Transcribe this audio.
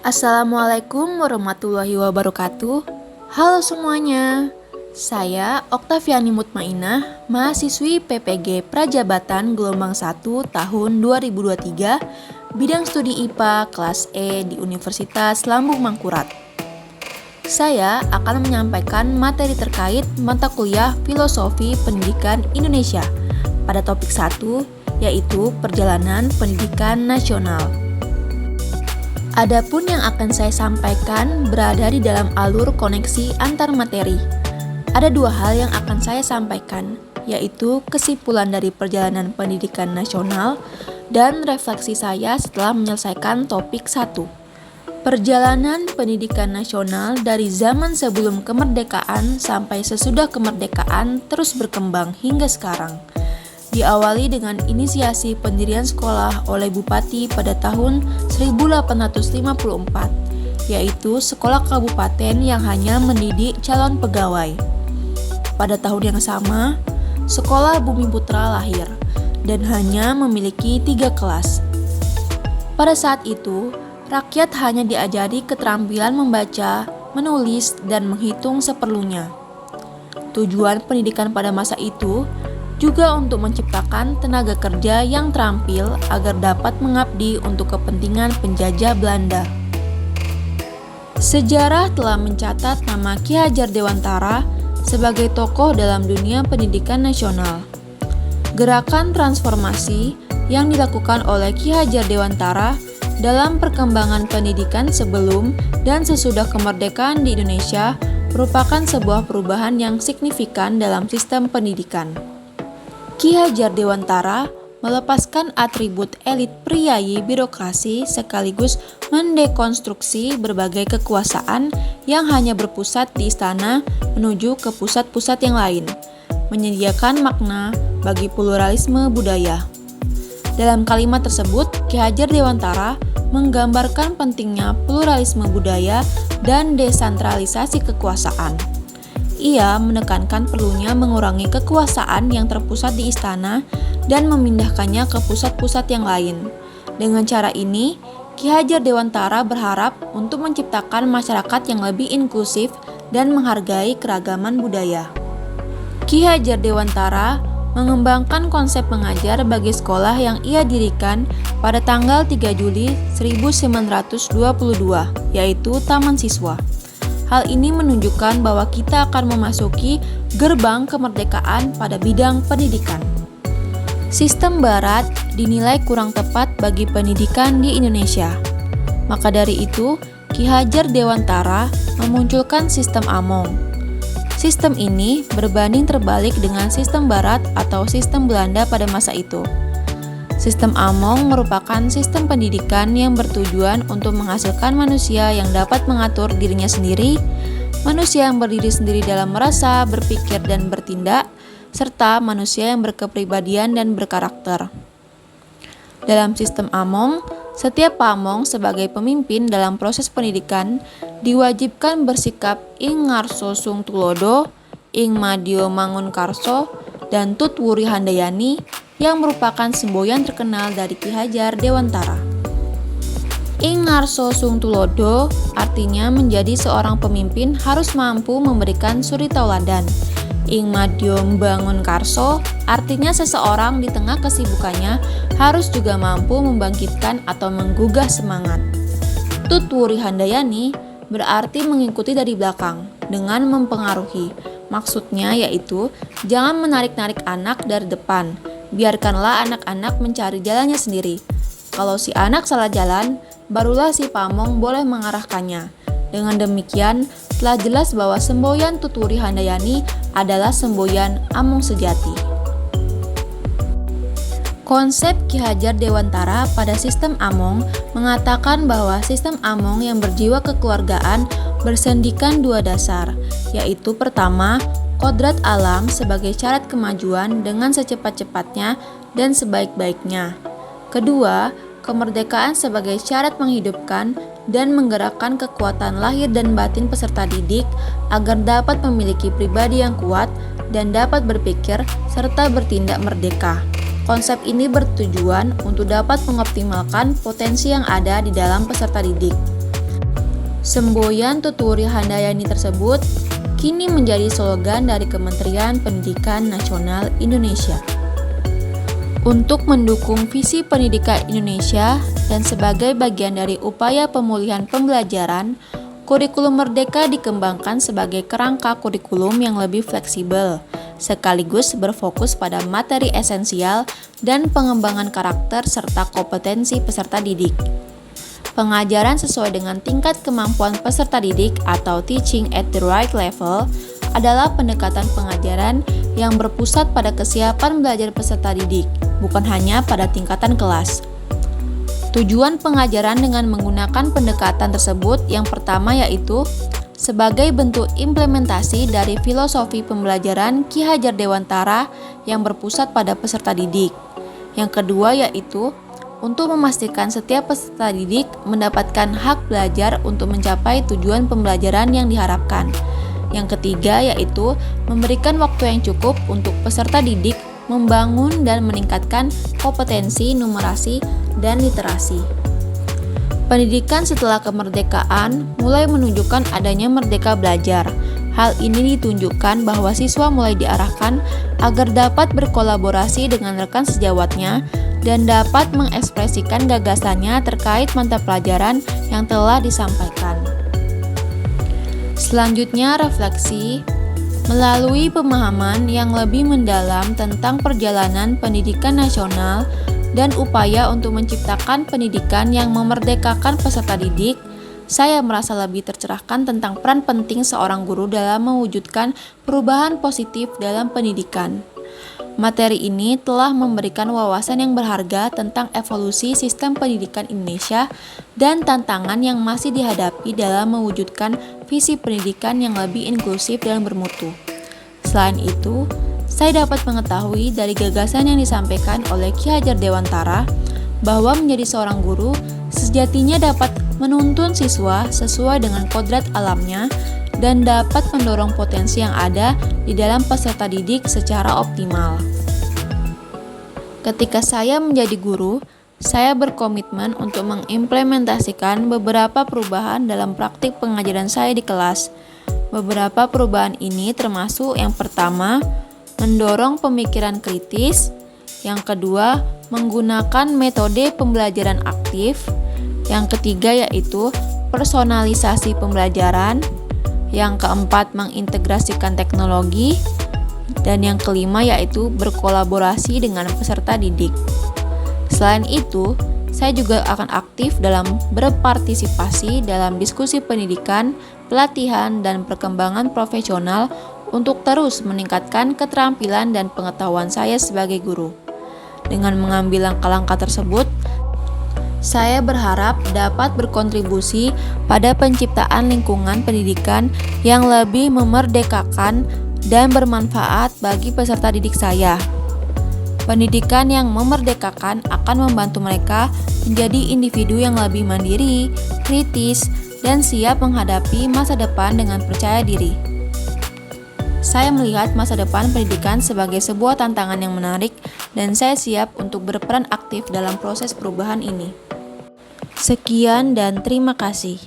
Assalamualaikum warahmatullahi wabarakatuh. Halo semuanya, saya Oktaviani Mutmainah, mahasiswi PPG Prajabatan Gelombang 1 tahun 2023, bidang studi IPA kelas E di Universitas Lambung Mangkurat. Saya akan menyampaikan materi terkait mata kuliah Filosofi Pendidikan Indonesia pada topik 1, yaitu Perjalanan Pendidikan Nasional. Adapun yang akan saya sampaikan berada di dalam alur koneksi antar materi. Ada dua hal yang akan saya sampaikan, yaitu kesimpulan dari perjalanan pendidikan nasional dan refleksi saya setelah menyelesaikan topik 1. Perjalanan pendidikan nasional dari zaman sebelum kemerdekaan sampai sesudah kemerdekaan terus berkembang hingga sekarang. Diawali dengan inisiasi pendirian sekolah oleh Bupati pada tahun 1854, yaitu sekolah kabupaten yang hanya mendidik calon pegawai. Pada tahun yang sama, sekolah Bumi Putra lahir dan hanya memiliki 3 kelas. Pada saat itu, rakyat hanya diajari keterampilan membaca, menulis, dan menghitung seperlunya. Tujuan pendidikan pada masa itu juga untuk menciptakan tenaga kerja yang terampil agar dapat mengabdi untuk kepentingan penjajah Belanda. Sejarah telah mencatat nama Ki Hajar Dewantara sebagai tokoh dalam dunia pendidikan nasional. Gerakan transformasi yang dilakukan oleh Ki Hajar Dewantara dalam perkembangan pendidikan sebelum dan sesudah kemerdekaan di Indonesia merupakan sebuah perubahan yang signifikan dalam sistem pendidikan. Ki Hajar Dewantara melepaskan atribut elit priayi birokrasi sekaligus mendekonstruksi berbagai kekuasaan yang hanya berpusat di istana menuju ke pusat-pusat yang lain, menyediakan makna bagi pluralisme budaya. Dalam kalimat tersebut, Ki Hajar Dewantara menggambarkan pentingnya pluralisme budaya dan desentralisasi kekuasaan. Ia menekankan perlunya mengurangi kekuasaan yang terpusat di istana dan memindahkannya ke pusat-pusat yang lain. Dengan cara ini, Ki Hajar Dewantara berharap untuk menciptakan masyarakat yang lebih inklusif dan menghargai keragaman budaya. Ki Hajar Dewantara mengembangkan konsep mengajar bagi sekolah yang ia dirikan pada tanggal 3 Juli 1922, yaitu Taman Siswa. Hal ini menunjukkan bahwa kita akan memasuki gerbang kemerdekaan pada bidang pendidikan. Sistem Barat dinilai kurang tepat bagi pendidikan di Indonesia. Maka dari itu, Ki Hajar Dewantara memunculkan sistem Among. Sistem ini berbanding terbalik dengan sistem Barat atau sistem Belanda pada masa itu. Sistem Among merupakan sistem pendidikan yang bertujuan untuk menghasilkan manusia yang dapat mengatur dirinya sendiri, manusia yang berdiri sendiri dalam merasa, berpikir, dan bertindak, serta manusia yang berkepribadian dan berkarakter. Dalam sistem Among, setiap pamong sebagai pemimpin dalam proses pendidikan diwajibkan bersikap ing ngarso sung tulodo, ing madyo mangun karso, dan tut wuri handayani, yang merupakan semboyan terkenal dari Ki Hajar Dewantara. Ing ngarso sung tulodo artinya menjadi seorang pemimpin harus mampu memberikan suri tauladan. Ing madyo mbangun karso artinya seseorang di tengah kesibukannya harus juga mampu membangkitkan atau menggugah semangat. Tut wuri handayani berarti mengikuti dari belakang dengan mempengaruhi. Maksudnya yaitu jangan menarik-narik anak dari depan. Biarkanlah anak-anak mencari jalannya sendiri. Kalau si anak salah jalan, barulah si pamong boleh mengarahkannya. Dengan demikian, telah jelas bahwa semboyan Tuturi Handayani adalah semboyan Among sejati. Konsep Ki Hajar Dewantara pada sistem Among mengatakan bahwa sistem Among yang berjiwa kekeluargaan bersendikan 2 dasar, yaitu pertama, kodrat alam sebagai syarat kemajuan dengan secepat-cepatnya dan sebaik-baiknya. Kedua, kemerdekaan sebagai syarat menghidupkan dan menggerakkan kekuatan lahir dan batin peserta didik agar dapat memiliki pribadi yang kuat dan dapat berpikir serta bertindak merdeka. Konsep ini bertujuan untuk dapat mengoptimalkan potensi yang ada di dalam peserta didik. Semboyan Tuturi Handayani tersebut kini menjadi slogan dari Kementerian Pendidikan Nasional Indonesia. Untuk mendukung visi pendidikan Indonesia dan sebagai bagian dari upaya pemulihan pembelajaran, kurikulum Merdeka dikembangkan sebagai kerangka kurikulum yang lebih fleksibel, sekaligus berfokus pada materi esensial dan pengembangan karakter serta kompetensi peserta didik. Pengajaran sesuai dengan tingkat kemampuan peserta didik atau teaching at the right level adalah pendekatan pengajaran yang berpusat pada kesiapan belajar peserta didik, bukan hanya pada tingkatan kelas. Tujuan pengajaran dengan menggunakan pendekatan tersebut yang pertama yaitu sebagai bentuk implementasi dari filosofi pembelajaran Ki Hajar Dewantara yang berpusat pada peserta didik. Yang kedua yaitu untuk memastikan setiap peserta didik mendapatkan hak belajar untuk mencapai tujuan pembelajaran yang diharapkan. Yang ketiga yaitu memberikan waktu yang cukup untuk peserta didik membangun dan meningkatkan kompetensi numerasi dan literasi. Pendidikan setelah kemerdekaan mulai menunjukkan adanya merdeka belajar. Hal ini ditunjukkan bahwa siswa mulai diarahkan agar dapat berkolaborasi dengan rekan sejawatnya dan dapat mengekspresikan gagasannya terkait mata pelajaran yang telah disampaikan. Selanjutnya, refleksi melalui pemahaman yang lebih mendalam tentang perjalanan pendidikan nasional dan upaya untuk menciptakan pendidikan yang memerdekakan peserta didik, saya merasa lebih tercerahkan tentang peran penting seorang guru dalam mewujudkan perubahan positif dalam pendidikan. Materi ini telah memberikan wawasan yang berharga tentang evolusi sistem pendidikan Indonesia dan tantangan yang masih dihadapi dalam mewujudkan visi pendidikan yang lebih inklusif dan bermutu. Selain itu, saya dapat mengetahui dari gagasan yang disampaikan oleh Ki Hajar Dewantara bahwa menjadi seorang guru sejatinya dapat menuntun siswa sesuai dengan kodrat alamnya dan dapat mendorong potensi yang ada di dalam peserta didik secara optimal. Ketika saya menjadi guru, saya berkomitmen untuk mengimplementasikan beberapa perubahan dalam praktik pengajaran saya di kelas. Beberapa perubahan ini termasuk yang pertama, mendorong pemikiran kritis, yang kedua, menggunakan metode pembelajaran aktif, yang ketiga yaitu personalisasi pembelajaran, yang keempat mengintegrasikan teknologi, dan yang kelima yaitu berkolaborasi dengan peserta didik. Selain itu, saya juga akan aktif dalam berpartisipasi dalam diskusi pendidikan, pelatihan, dan perkembangan profesional untuk terus meningkatkan keterampilan dan pengetahuan saya sebagai guru. Dengan mengambil langkah-langkah tersebut, saya berharap dapat berkontribusi pada penciptaan lingkungan pendidikan yang lebih memerdekakan dan bermanfaat bagi peserta didik saya. Pendidikan yang memerdekakan akan membantu mereka menjadi individu yang lebih mandiri, kritis, dan siap menghadapi masa depan dengan percaya diri. Saya melihat masa depan pendidikan sebagai sebuah tantangan yang menarik dan saya siap untuk berperan aktif dalam proses perubahan ini. Sekian dan terima kasih.